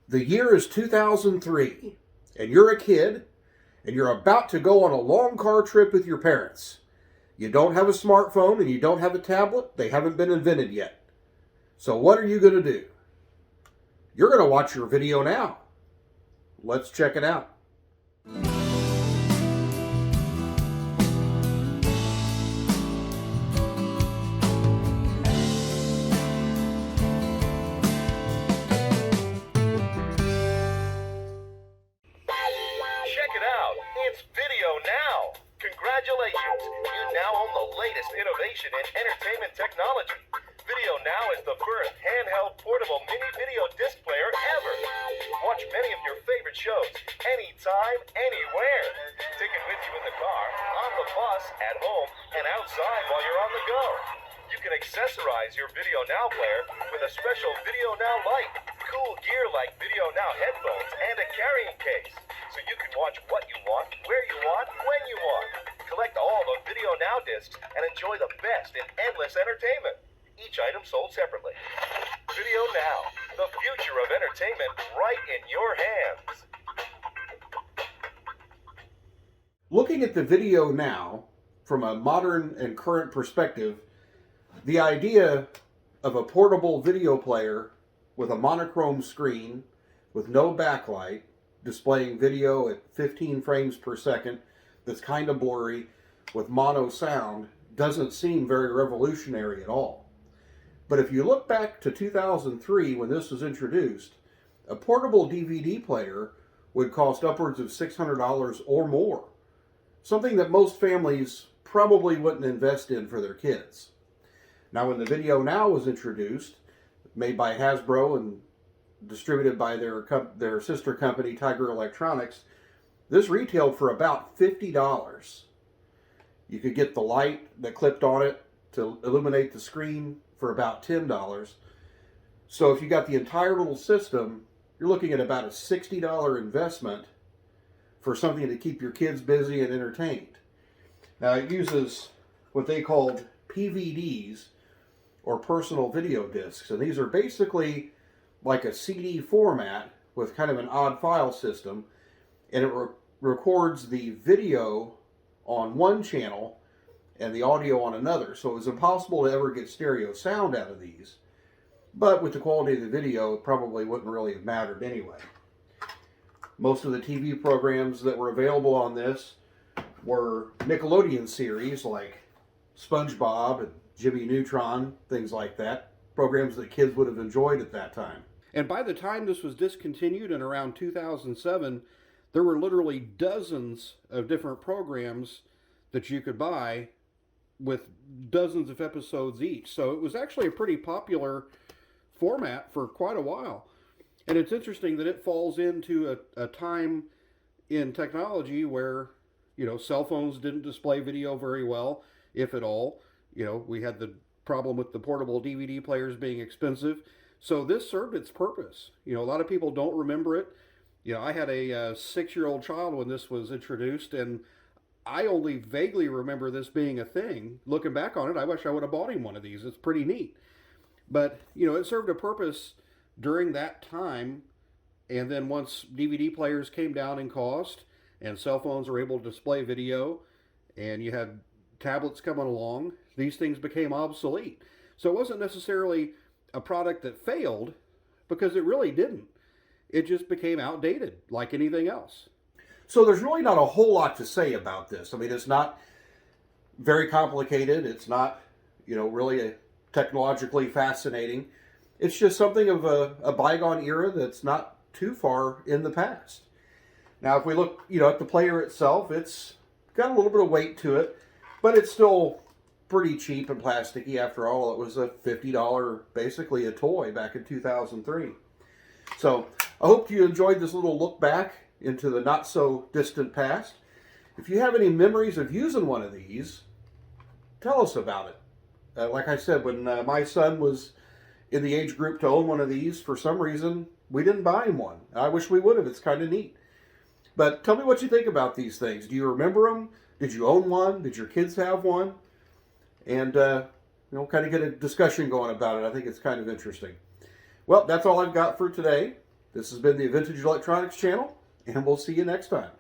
The year is 2003, and you're a kid, and you're about to go on a long car trip with your parents. You don't have a smartphone and you don't have a tablet. They haven't been invented yet. So what are you going to do? You're going to watch your video now. Let's check it out. Check it out. It's VideoNow. Congratulations. You now own the latest innovation in entertainment technology. VideoNow is the first handheld portable mini video disc player ever. Watch many of your favorite shows anytime, anywhere. Take it with you in the car, on the bus, at home, and outside while you're on the go. You can accessorize your VideoNow player with a special VideoNow light, cool gear like VideoNow headphones, and a carrying case. So you can watch what you want, where you want, when you want. Collect all the VideoNow discs and enjoy the best in endless entertainment. Each item sold separately. VideoNow, the future of entertainment right in your hands. Looking at the video now from a modern and current perspective, the idea of a portable video player with a monochrome screen with no backlight, displaying video at 15 frames per second, that's kind of blurry, with mono sound, doesn't seem very revolutionary at all. But if you look back to 2003 when this was introduced, a portable DVD player would cost upwards of $600 or more. Something that most families probably wouldn't invest in for their kids. Now when the VideoNow was introduced, made by Hasbro and distributed by their sister company, Tiger Electronics, this retailed for about $50. You could get the light that clipped on it to illuminate the screen for about $10. So if you got the entire little system, you're looking at about a $60 investment for something to keep your kids busy and entertained. Now it uses what they called PVDs, or personal video discs, and these are basically like a CD format with kind of an odd file system, and it records the video on one channel and the audio on another, so it was impossible to ever get stereo sound out of these. But with the quality of the video, it probably wouldn't really have mattered anyway. Most of the TV programs that were available on this were Nickelodeon series like SpongeBob and Jimmy Neutron, things like that. Programs that kids would have enjoyed at that time. And by the time this was discontinued in around 2007, there were literally dozens of different programs that you could buy with dozens of episodes each. So it was actually a pretty popular format for quite a while. And it's interesting that it falls into a time in technology where, cell phones didn't display video very well, if at all. We had the problem with the portable DVD players being expensive. So this served its purpose. A lot of people don't remember it. I had a 6-year-old child when this was introduced, and I only vaguely remember this being a thing. Looking back on it, I wish I would have bought him one of these. It's pretty neat. But, it served a purpose during that time. And then once DVD players came down in cost and cell phones were able to display video and you had tablets coming along, these things became obsolete. So it wasn't necessarily a product that failed, because it really didn't. It just became outdated like anything else. So there's really not a whole lot to say about this. I mean, it's not very complicated. It's not, really technologically fascinating. It's just something of a bygone era that's not too far in the past. Now, if we look, at the player itself, it's got a little bit of weight to it, but it's still pretty cheap and plasticky. After all, it was a $50, basically a toy back in 2003. So I hope you enjoyed this little look back into the not so distant past. If you have any memories of using one of these, tell us about it. Like I said, when my son was in the age group to own one of these, for some reason, we didn't buy him one. I wish we would have. It's kind of neat. But tell me what you think about these things. Do you remember them? Did you own one? Did your kids have one? And, kind of get a discussion going about it. I think it's kind of interesting. Well, that's all I've got for today. This has been the Vintage Electronics channel, and we'll see you next time.